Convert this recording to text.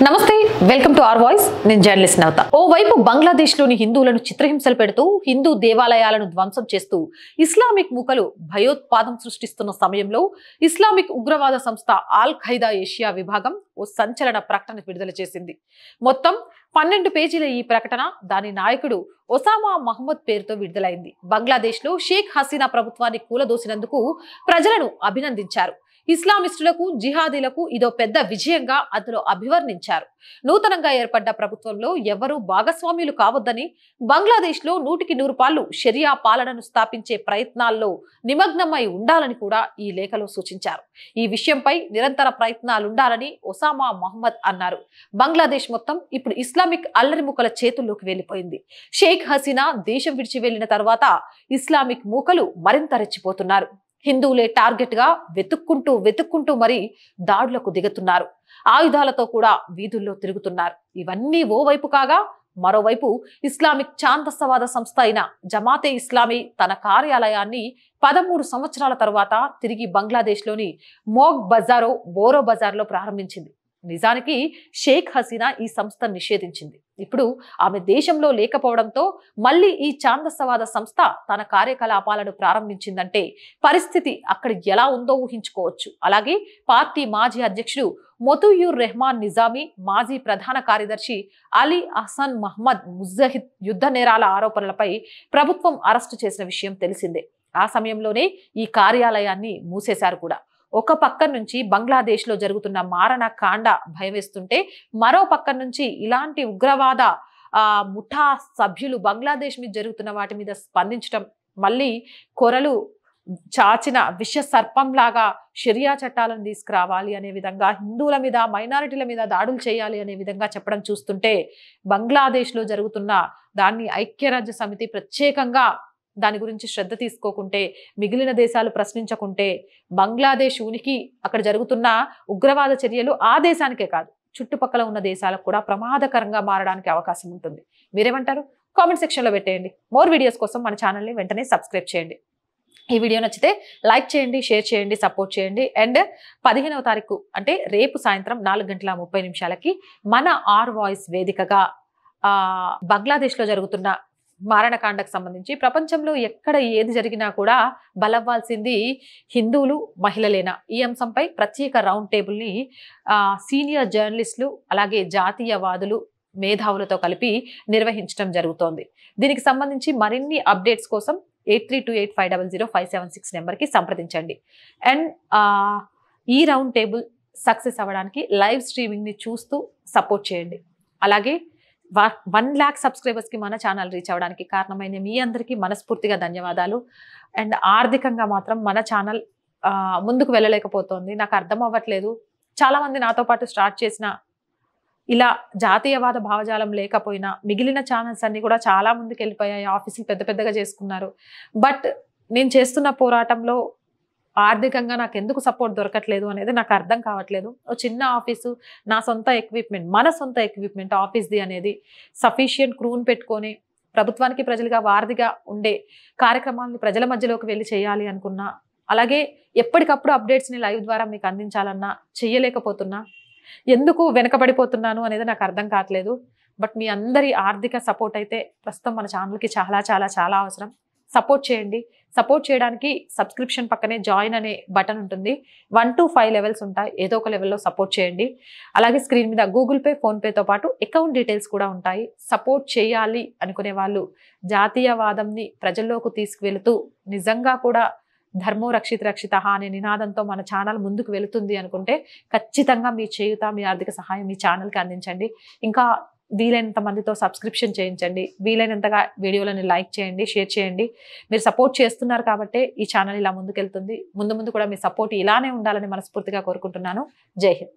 నమస్తే welcome to our voice నేను journalist నవత ఓవైపు బంగ్లాదేశ్లోని హిందువులను చిత్రహింసలు పెడుతూ హిందూ దేవాలయాలను ధ్వంసం చేస్తూ ఇస్లామిక్ మూకలు భయోత్పాదం సృష్టిస్తున్న సమయంలో ఇస్లామిక్ ఉగ్రవాద సంస్థ ఆల్ ఖైదా ఏషియా విభాగం ఓ సంచలన ప్రకటన విడుదల చేసింది. మొత్తం 12 పేజీల ఈ ప్రకటన దాని నాయకుడు ఒసామా మహమ్మద్ పేరుతో విడుదలైంది. బంగ్లాదేశ్లో షేక్ హసీనా ప్రభుత్వాన్ని కూలదోసినందుకు ప్రజలను అభినందించారు. ఇస్లామిస్టులకు జిహాదీలకు ఇదో పెద్ద విజయంగా అందులో అభివర్ణించారు. నూతనంగా ఏర్పడ్డ ప్రభుత్వంలో ఎవరూ భాగస్వామ్యులు కావద్దని, బంగ్లాదేశ్లో 100% షరియా పాలనను స్థాపించే ప్రయత్నాల్లో నిమగ్నమై ఉండాలని కూడా ఈ లేఖలో సూచించారు. ఈ విషయంపై నిరంతర ప్రయత్నాలుండాలని ఒసామా మహమ్మద్ అన్నారు. బంగ్లాదేశ్ మొత్తం ఇప్పుడు ఇస్లామిక్ అల్లరిముకల చేతుల్లోకి వెళ్లిపోయింది. షేక్ హసీనా దేశం విడిచి వెళ్లిన తర్వాత ఇస్లామిక్ మూకలు మరింత రెచ్చిపోతున్నారు. హిందువులే టార్గెట్ గా వెతుక్కుంటూ మరి దాడులకు దిగుతున్నారు. ఆయుధాలతో కూడా వీధుల్లో తిరుగుతున్నారు. ఇవన్నీ ఓవైపు కాగా మరోవైపు ఇస్లామిక్ ఛాందసవాద సంస్థ అయిన జమాతే ఇస్లామీ తన కార్యాలయాన్ని 13 సంవత్సరాల తర్వాత తిరిగి బంగ్లాదేశ్లోని మోగ్ బజారో బోరో బజార్లో ప్రారంభించింది. నిజానికి షేక్ హసీనా ఈ సంస్థను నిషేధించింది. ఇప్పుడు ఆమె దేశంలో లేకపోవడంతో మళ్ళీ ఈ ఛాందసవాద సంస్థ తన కార్యకలాపాలను ప్రారంభించిందంటే పరిస్థితి అక్కడ ఎలా ఉందో ఊహించుకోవచ్చు. అలాగే పార్టీ మాజీ అధ్యక్షుడు మొతుయూర్ రెహమాన్ నిజామీ, మాజీ ప్రధాన కార్యదర్శి అలీ అహ్సన్ మహ్మద్ ముజహిద్ యుద్ధ నేరాల ఆరోపణలపై ప్రభుత్వం అరెస్టు చేసిన విషయం తెలిసిందే. ఆ సమయంలోనే ఈ కార్యాలయాన్ని మూసేశారు కూడా. ఒక పక్క నుంచి బంగ్లాదేశ్లో జరుగుతున్న మారణ కాండ భయవేస్తుంటే మరో పక్క నుంచి ఇలాంటి ఉగ్రవాద ముఠా సభ్యులు బంగ్లాదేశ్ మీద జరుగుతున్న వాటి మీద స్పందించడం, మళ్ళీ కొరలు చాచిన విష సర్పంలాగా షరియా చట్టాలను తీసుకురావాలి అనే విధంగా, హిందువుల మీద మైనారిటీల మీద దాడులు చేయాలి అనే విధంగా చెప్పడం చూస్తుంటే బంగ్లాదేశ్లో జరుగుతున్న దాన్ని ఐక్యరాజ్య సమితి ప్రత్యేకంగా దాని గురించి శ్రద్ధ తీసుకోకుంటే, మిగిలిన దేశాలు ప్రశ్నించకుంటే బంగ్లాదేశ్ ఉనికి, అక్కడ జరుగుతున్న ఉగ్రవాద చర్యలు ఆ దేశానికే కాదు చుట్టుపక్కల ఉన్న చేయాలకు కూడా ప్రమాదకరంగా మారడానికి అవకాశం ఉంటుంది. మీరేమంటారు? కామెంట్ సెక్షన్లో పెట్టేయండి. మోర్ వీడియోస్ కోసం మన ఛానల్ని వెంటనే సబ్స్క్రైబ్ చేయండి. ఈ వీడియో నచ్చితే లైక్ చేయండి, షేర్ చేయండి, సపోర్ట్ చేయండి. అండ్ 15వ తారీఖు అంటే రేపు సాయంత్రం 4:30 మన ఆర్ వాయిస్ వేదికగా బంగ్లాదేశ్లో జరుగుతున్న మారణకాండకు సంబంధించి ప్రపంచంలో ఎక్కడ ఏది జరిగినా కూడా బలవ్వాల్సింది హిందువులు, మహిళలేనా, ఈ అంశంపై ప్రత్యేక రౌండ్ టేబుల్ని సీనియర్ జర్నలిస్టులు అలాగే జాతీయవాదులు, మేధావులతో కలిపి నిర్వహించడం జరుగుతోంది. దీనికి సంబంధించి మరిన్ని అప్డేట్స్ కోసం 8328500576 నెంబర్కి సంప్రదించండి. అండ్ ఈ రౌండ్ టేబుల్ సక్సెస్ అవ్వడానికి లైవ్ స్ట్రీమింగ్ని చూస్తూ సపోర్ట్ చేయండి. అలాగే 1 lakh సబ్స్క్రైబర్స్కి మన ఛానల్ రీచ్ అవ్వడానికి కారణమైన మీ అందరికీ మనస్ఫూర్తిగా ధన్యవాదాలు. అండ్ ఆర్థికంగా మాత్రం మన ఛానల్ ముందుకు వెళ్ళలేకపోతుంది. నాకు అర్థం అవ్వట్లేదు. చాలామంది నాతో పాటు స్టార్ట్ చేసిన ఇలా జాతీయవాద భావజాలం లేకపోయినా మిగిలిన ఛానల్స్ అన్నీ కూడా చాలా ముందుకు వెళ్ళిపోయాయి. ఆఫీసులు పెద్ద పెద్దగా చేసుకున్నారు. బట్ నేను చేస్తున్న పోరాటంలో ఆర్థికంగా నాకు ఎందుకు సపోర్ట్ దొరకట్లేదు అనేది నాకు అర్థం కావట్లేదు. ఓ చిన్న ఆఫీసు, నా సొంత ఎక్విప్మెంట్, మన సొంత ఎక్విప్మెంట్ ఆఫీస్ది అనేది సఫిషియంట్ క్రూని పెట్టుకొని ప్రభుత్వానికి ప్రజలుగా వారధిగా ఉండే కార్యక్రమాలను ప్రజల మధ్యలోకి వెళ్ళి చేయాలి అనుకున్నా, అలాగే ఎప్పటికప్పుడు అప్డేట్స్ని లైవ్ ద్వారా మీకు అందించాలన్నా చేయలేకపోతున్నా. ఎందుకు వెనకబడిపోతున్నాను అనేది నాకు అర్థం కావట్లేదు. బట్ మీ అందరి ఆర్థిక సపోర్ట్ అయితే ప్రస్తుతం మన ఛానల్కి చాలా చాలా చాలా అవసరం. సపోర్ట్ చేయండి. సపోర్ట్ చేయడానికి సబ్స్క్రిప్షన్ పక్కనే జాయిన్ అనే బటన్ ఉంటుంది. 1 to 5 లెవెల్స్ ఉంటాయి. ఏదో ఒక లెవెల్లో సపోర్ట్ చేయండి. అలాగే స్క్రీన్ మీద గూగుల్ పే, ఫోన్పేతో పాటు అకౌంట్ డీటెయిల్స్ కూడా ఉంటాయి. సపోర్ట్ చేయాలి అనుకునే వాళ్ళు జాతీయవాదంని ప్రజల్లోకి తీసుకువెళుతూ నిజంగా కూడా ధర్మో రక్షిత రక్షిత అనే నినాదంతో మన ఛానల్ ముందుకు వెళుతుంది అనుకుంటే ఖచ్చితంగా మీ చేయుత, మీ ఆర్థిక సహాయం మీ ఛానల్కి అందించండి. ఇంకా వీలైనంత మందితో సబ్స్క్రిప్షన్ చేయించండి. వీలైనంతగా వీడియోలను లైక్ చేయండి, షేర్ చేయండి. మీరు సపోర్ట్ చేస్తున్నారు కాబట్టే ఈ ఛానల్ ఇలా ముందుకెళ్తుంది. ముందు కూడా మీ సపోర్ట్ ఇలానే ఉండాలని మనస్ఫూర్తిగా కోరుకుంటున్నాను. జై హింద్.